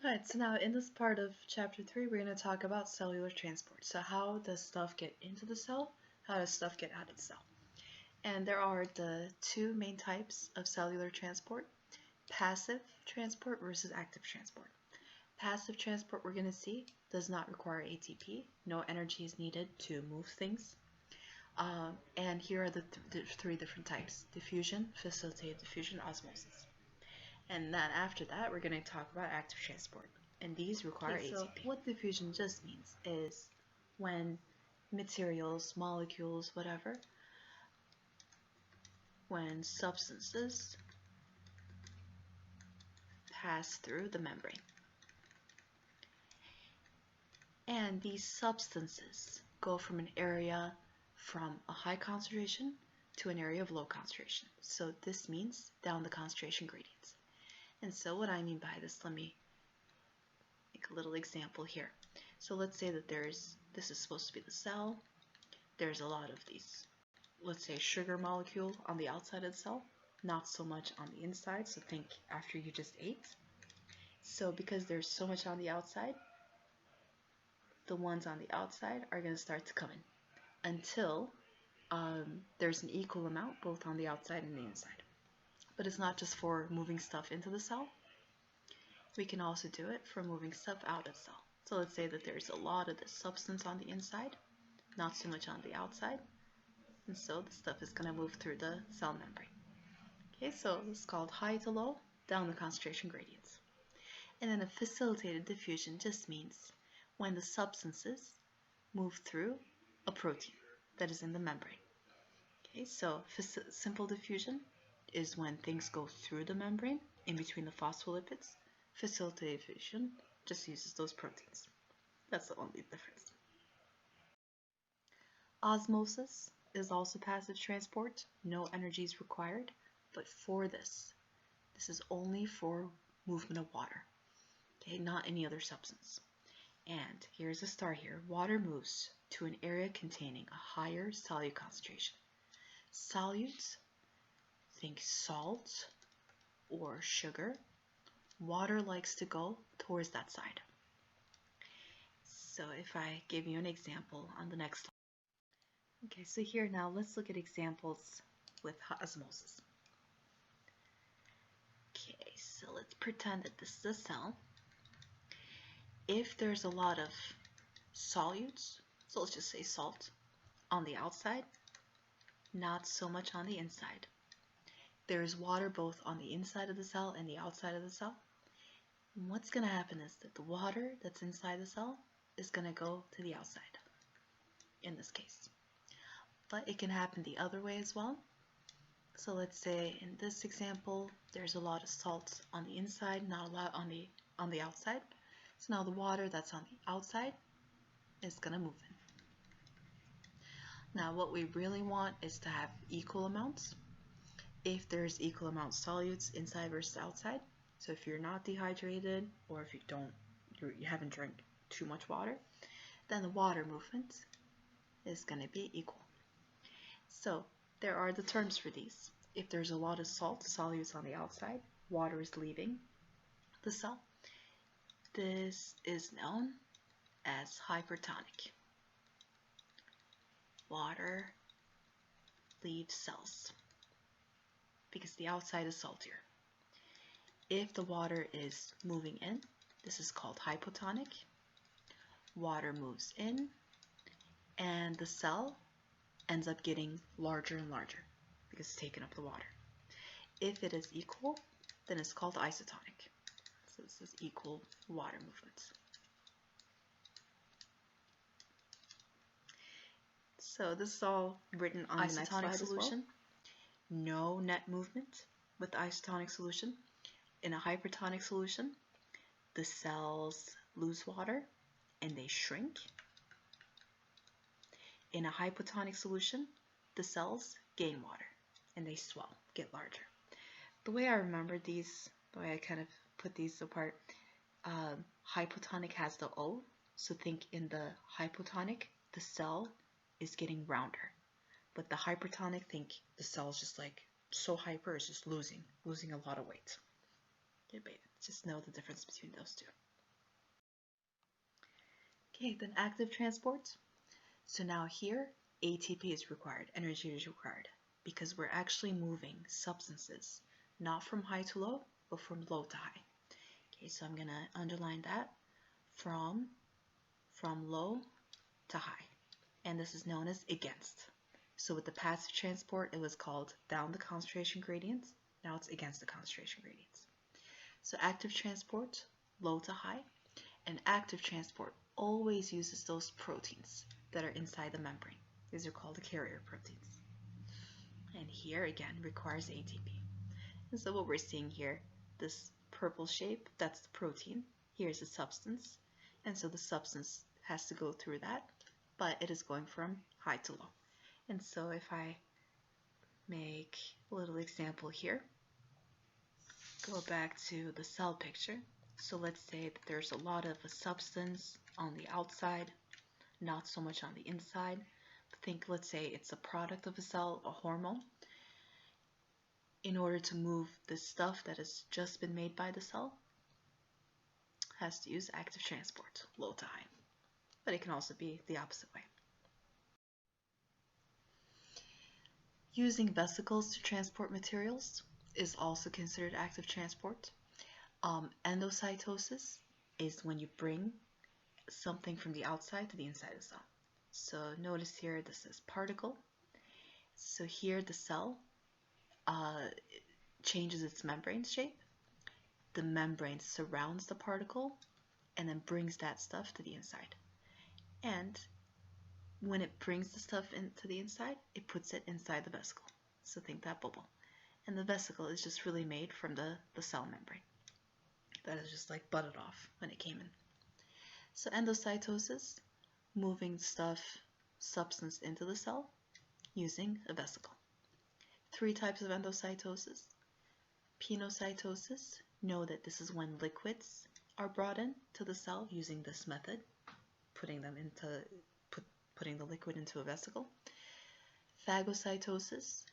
Alright, so now in this part of chapter 3, we're going to talk about cellular transport. So how does stuff get into the cell? How does stuff get out of the cell? And there are the two main types of cellular transport: passive transport versus active transport. Passive transport, we're going to see, does not require ATP. No energy is needed to move things. And here are the three different types: diffusion, facilitated diffusion, osmosis. And then after that, we're going to talk about active transport. And these require ATP. So what diffusion just means is when materials, molecules, whatever, when substances pass through the membrane. And these substances go from an area from a high concentration to an area of low concentration. So this means down the concentration gradients. And so what I mean by this, let me make a little example here. So let's say that this is supposed to be the cell. There's a lot of these, let's say, sugar molecule on the outside of the cell, not so much on the inside. So think after you just ate. So because there's so much on the outside, the ones on the outside are going to start to come in until there's an equal amount both on the outside and the inside. But it's not just for moving stuff into the cell. We can also do it for moving stuff out of the cell. So let's say that there's a lot of this substance on the inside, not so much on the outside, and so the stuff is going to move through the cell membrane. Okay, so this is called high to low, down the concentration gradients. And then a facilitated diffusion just means when the substances move through a protein that is in the membrane. Okay, so simple diffusion is when things go through the membrane in between the phospholipids. Facilitated diffusion just uses those proteins. That's the only difference. Osmosis is also passive transport. No energy is required, but for this is only for movement of water. Okay, not any other substance. And here's a star here. Water moves to an area containing a higher solute concentration. Solutes, think salt or sugar. Water likes to go towards that side. So if I give you an example on the next slide. Okay, so here now let's look at examples with osmosis. Okay, so let's pretend that this is a cell. If there's a lot of solutes, so let's just say salt, on the outside, not so much on the inside. There's water both on the inside of the cell and the outside of the cell. And what's going to happen is that the water that's inside the cell is going to go to the outside, in this case. But it can happen the other way as well. So let's say in this example, there's a lot of salt on the inside, not a lot on the outside. So now the water that's on the outside is going to move in. Now what we really want is to have equal amounts. If there's equal amounts solutes inside versus outside, so if you're not dehydrated or if you haven't drank too much water, then the water movement is going to be equal. So there are the terms for these. If there's a lot of salt, solutes on the outside, water is leaving the cell. This is known as hypertonic. Water leaves cells because the outside is saltier. If the water is moving in, this is called hypotonic. Water moves in and the cell ends up getting larger and larger because it's taking up the water. If it is equal, then it's called isotonic. So this is equal water movements. So this is all written on the next slide solution. No net movement with the isotonic solution. In a hypertonic solution, the cells lose water and they shrink. In a hypotonic solution, the cells gain water and they swell, get larger. The way I remember these, the way I kind of put these apart, hypotonic has the O, so think in the hypotonic, the cell is getting rounder. But the hypertonic, think the cell is just like so hyper, it's just losing a lot of weight. Get baited. Just know the difference between those two. Okay, then active transport. So now here, ATP is required, energy is required, because we're actually moving substances, not from high to low, but from low to high. Okay, so I'm gonna underline that, from low to high. And this is known as against. So with the passive transport, it was called down the concentration gradients. Now it's against the concentration gradients. So active transport, low to high, and active transport always uses those proteins that are inside the membrane. These are called the carrier proteins. And here again requires ATP. And so what we're seeing here, this purple shape, that's the protein. Here's the substance. And so the substance has to go through that, but it is going from high to low. And so if I make a little example here, go back to the cell picture. So let's say that there's a lot of a substance on the outside, not so much on the inside. Think, let's say it's a product of a cell, a hormone. In order to move the stuff that has just been made by the cell, has to use active transport, low to high. But it can also be the opposite way. Using vesicles to transport materials is also considered active transport. Endocytosis is when you bring something from the outside to the inside of the cell. So notice here this is particle. So here the cell changes its membrane shape. The membrane surrounds the particle and then brings that stuff to the inside. And when it brings the stuff into the inside, it puts it inside the vesicle. So think that bubble. And the vesicle is just really made from the cell membrane. That is just like butted off when it came in. So endocytosis, moving substance into the cell using a vesicle. 3 types of endocytosis. Pinocytosis, know that this is when liquids are brought in to the cell using this method, putting the liquid into a vesicle. Phagocytosis,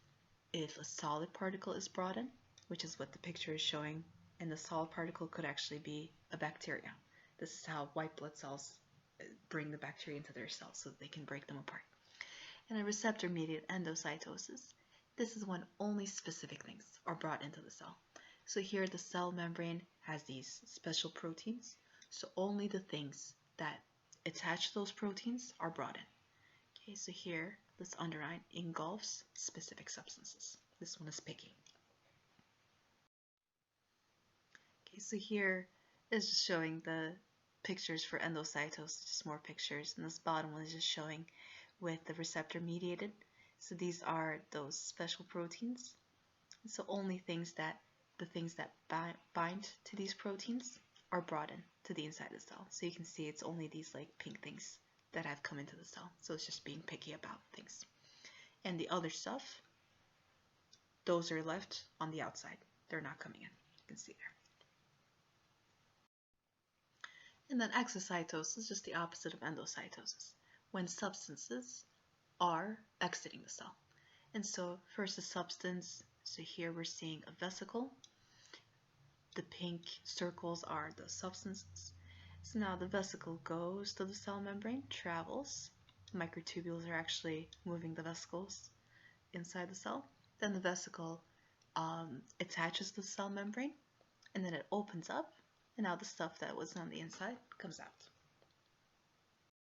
if a solid particle is brought in, which is what the picture is showing, and the solid particle could actually be a bacteria. This is how white blood cells bring the bacteria into their cells so that they can break them apart. And a receptor-mediated endocytosis, this is when only specific things are brought into the cell. So here the cell membrane has these special proteins, so only the things that attach to those proteins are brought in. Okay, so here this underline engulfs specific substances. This one is picky. Okay, so here is just showing the pictures for endocytosis, just more pictures, and this bottom one is just showing with the receptor mediated. So these are those special proteins. So only the things that bind to these proteins are brought in to the inside of the cell. So you can see it's only these like pink things that have come into the cell. So it's just being picky about things. And the other stuff, those are left on the outside. They're not coming in. You can see there. And then exocytosis is just the opposite of endocytosis, when substances are exiting the cell. And so first the substance, so here we're seeing a vesicle. The pink circles are the substances. So now the vesicle goes to the cell membrane, travels. Microtubules are actually moving the vesicles inside the cell. Then the vesicle attaches to the cell membrane, and then it opens up, and now the stuff that was on the inside comes out.